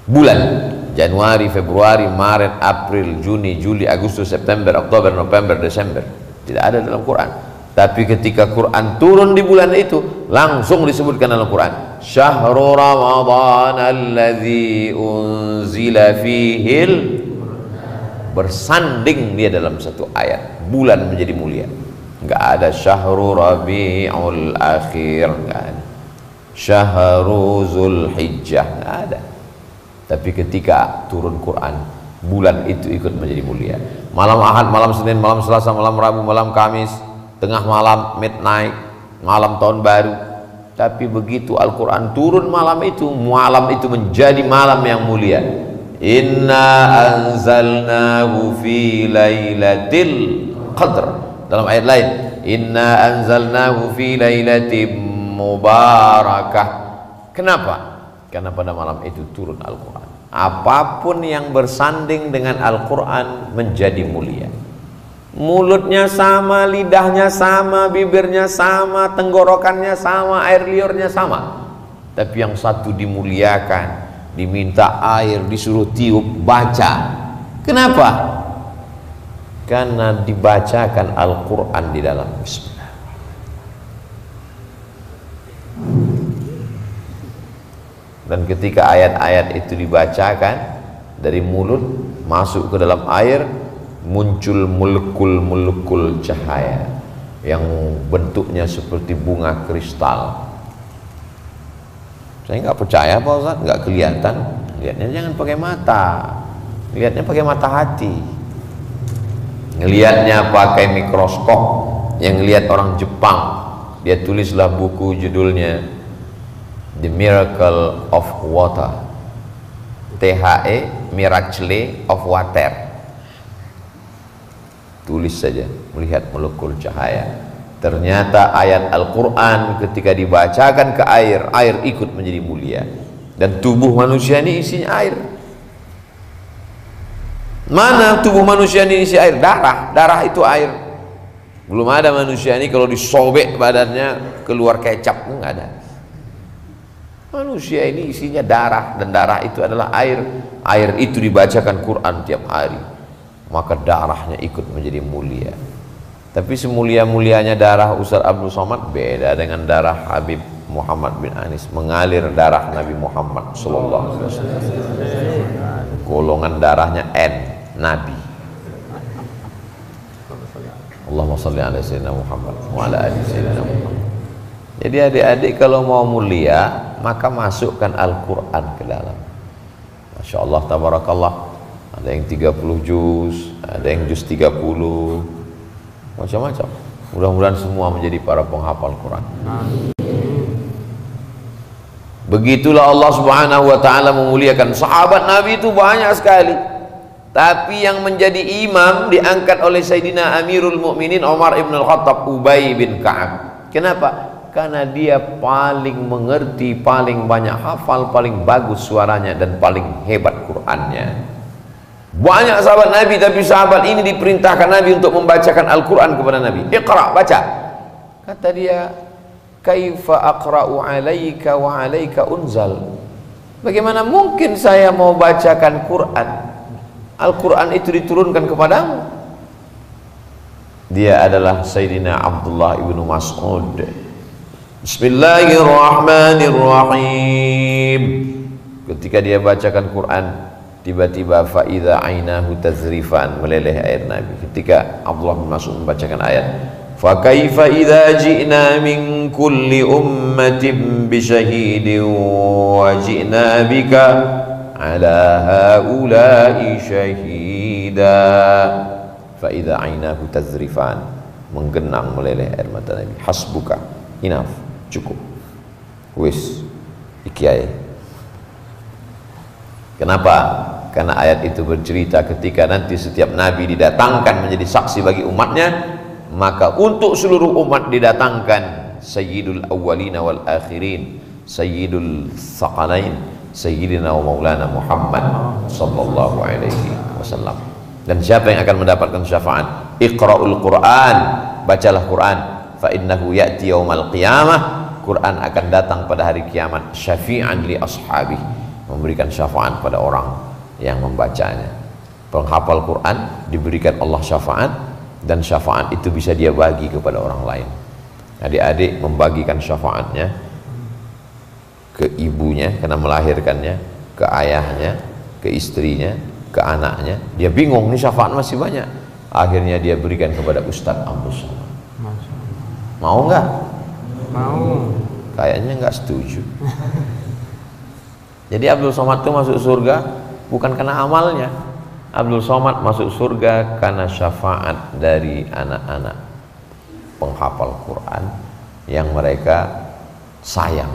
bulan. Januari, Februari, Maret, April, Juni, Juli, Agustus, September, Oktober, November, Desember. Tidak ada dalam Quran. Tapi ketika Quran turun di bulan itu, langsung disebutkan dalam Quran, Syahrul Ramadan alladzi unzila fihil, bersanding dia dalam satu ayat, bulan menjadi mulia. Enggak ada Syahrul Rabiul Akhir, enggak ada. Syahrul Zulhijjah, enggak ada. Tapi ketika turun Quran, bulan itu ikut menjadi mulia. Malam Ahad, malam Senin, malam Selasa, malam Rabu, malam Kamis, tengah malam, midnight, malam tahun baru. Tapi begitu Al-Quran turun malam itu menjadi malam yang mulia. Inna anzalnahu fi lailatul qadr. Dalam ayat lain, inna anzalnahu fi lailatin mubarakah. Kenapa? Karena pada malam itu turun Al-Quran. Apapun yang bersanding dengan Al-Quran menjadi mulia. Mulutnya sama, lidahnya sama, bibirnya sama, tenggorokannya sama, air liurnya sama. Tapi yang satu dimuliakan, diminta air, disuruh tiup, baca. Kenapa? Karena dibacakan Al-Quran di dalam. Bismillah. Dan ketika ayat-ayat itu dibacakan dari mulut masuk ke dalam air, muncul molekul-molekul cahaya yang bentuknya seperti bunga kristal. Saya nggak percaya Pak Ustaz, nggak kelihatan. Lihatnya jangan pakai mata, lihatnya pakai mata hati. Ngelihatnya pakai mikroskop. Yang lihat orang Jepang, dia tulislah buku judulnya The Miracle of Water, THE, Miracle of Water. Tulis saja, melihat molekul cahaya. Ternyata ayat Al-Quran ketika dibacakan ke air, air ikut menjadi mulia. Dan tubuh manusia ini isinya air. Mana tubuh manusia ini isi air? Darah, darah itu air. Belum ada manusia ini kalau disobek badannya keluar kecap, enggak ada. Manusia ini isinya darah, dan darah itu adalah air. Air itu dibacakan Quran tiap hari, maka darahnya ikut menjadi mulia. Tapi semulia-mulianya darah Ustaz Abdul Somad beda dengan darah Habib Muhammad bin Anis. Mengalir darah Nabi Muhammad sallallahu alaihi wasallam. Golongan darahnya N, Nabi. Allahumma shalli ala sayyidina Muhammad wa ala ali sayyidina Muhammad. Jadi adik-adik kalau mau mulia, maka masukkan Al-Quran ke dalam. Masya Allah, tabarakallah. Ada yang 30 juz, ada yang juz 30, macam-macam. Mudah-mudahan semua menjadi para penghafal Quran. Begitulah Allah Subhanahu wa ta'ala memuliakan. Sahabat Nabi itu banyak sekali, tapi yang menjadi imam diangkat oleh Sayyidina Amirul Mukminin Umar ibn al-Khattab, Ubay bin Ka'ab. Kenapa? Karena dia paling mengerti, paling banyak hafal, paling bagus suaranya, dan paling hebat Qur'annya. Banyak sahabat Nabi, tapi sahabat ini diperintahkan Nabi untuk membacakan Al-Quran kepada Nabi. Iqra, baca. Kata dia, kaifa aqra'u alaika wa alaika unzal. Bagaimana mungkin saya mau bacakan Quran? Al-Quran itu diturunkan kepadamu. Dia adalah Sayyidina Abdullah ibnu Mas'ud. Bismillahirrahmanirrahim. Ketika dia bacakan Quran, tiba-tiba faidha ainahu tazrifan, meleleh air Nabi. Ketika Abdullah bin Mas'ud membacakan ayat, fa kaifa idza ji'na min kulli ummatin bi syahidin wa ji'na bika ala haula'i syahida. Fa idza ainahu tazrifan, menggenang meleleh air mata Nabi. Hasbuka, enough, cukup, wis, ikiai. Kenapa? Karena ayat itu bercerita ketika nanti setiap nabi didatangkan menjadi saksi bagi umatnya, maka untuk seluruh umat didatangkan Sayyidul Awwalina wal Akhirin, Sayyidul Thaqalain, Sayyidina wa Maulana Muhammad sallallahu alaihi wasallam. Dan siapa yang akan mendapatkan syafaat? Iqra'ul Quran, bacalah Quran, fa innahu ya'ti yaumal qiyamah, Quran akan datang pada hari kiamat, syafi'an li ashabi, memberikan syafaat pada orang yang membacanya. Penghafal Quran diberikan Allah syafaat, dan syafaat itu bisa dia bagi kepada orang lain. Adik-adik membagikan syafaatnya ke ibunya karena melahirkannya, ke ayahnya, ke istrinya, ke anaknya. Dia bingung, nih syafaat masih banyak. Akhirnya dia berikan kepada Ustadz Abdul Somad. Mau nggak? Mau. Kayaknya nggak setuju. Jadi Abdul Somad itu masuk surga bukan karena amalnya. Abdul Somad masuk surga karena syafaat dari anak-anak penghafal Quran yang mereka sayang,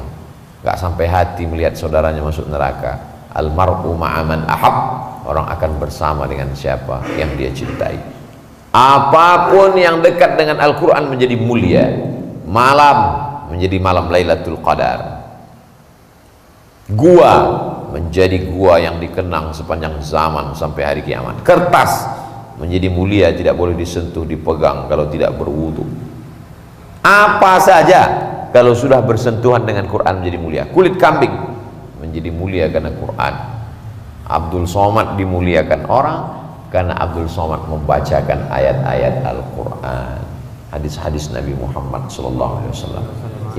nggak sampai hati melihat saudaranya masuk neraka. Almar'u ma'aman ahab, orang akan bersama dengan siapa yang dia cintai. Apapun yang dekat dengan Al-Quran menjadi mulia. Malam menjadi malam Lailatul Qadar. Gua menjadi gua yang dikenang sepanjang zaman sampai hari kiamat. Kertas menjadi mulia, tidak boleh disentuh, dipegang kalau tidak berwudu. Apa saja kalau sudah bersentuhan dengan Quran menjadi mulia. Kulit kambing menjadi mulia karena Quran. Abdul Somad dimuliakan orang karena Abdul Somad membacakan ayat-ayat Al-Quran, hadis-hadis Nabi Muhammad SAW.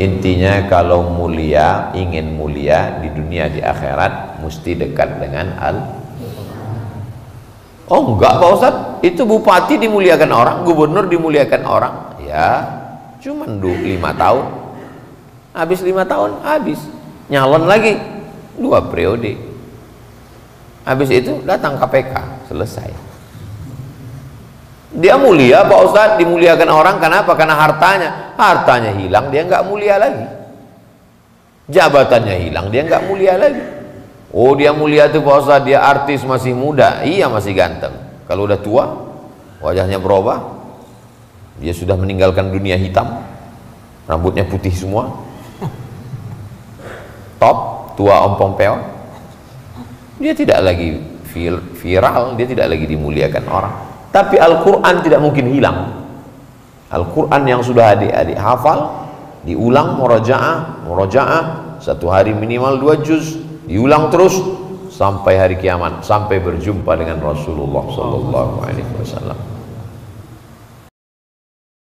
Intinya kalau mulia, ingin mulia di dunia di akhirat, mesti dekat dengan Oh enggak Pak Ustadz, itu bupati dimuliakan orang, gubernur dimuliakan orang. Ya cuman 5 tahun, habis 5 tahun habis, nyalon lagi 2 periode, habis itu datang KPK, selesai. Dia mulia Pak Ustadz, dimuliakan orang kenapa? Karena hartanya hilang, dia nggak mulia lagi. Jabatannya hilang, dia nggak mulia lagi. Oh dia mulia tuh Pak Ustadz, dia artis masih muda, iya masih ganteng. Kalau udah tua, wajahnya berubah, dia sudah meninggalkan dunia hitam, rambutnya putih semua, top, tua ompong peon, dia tidak lagi viral, dia tidak lagi dimuliakan orang. Tapi Al-Quran tidak mungkin hilang. Al-Quran yang sudah adik-adik hafal, diulang murojaah, 1 hari minimal 2 juz, diulang terus sampai hari kiamat, sampai berjumpa dengan Rasulullah SAW.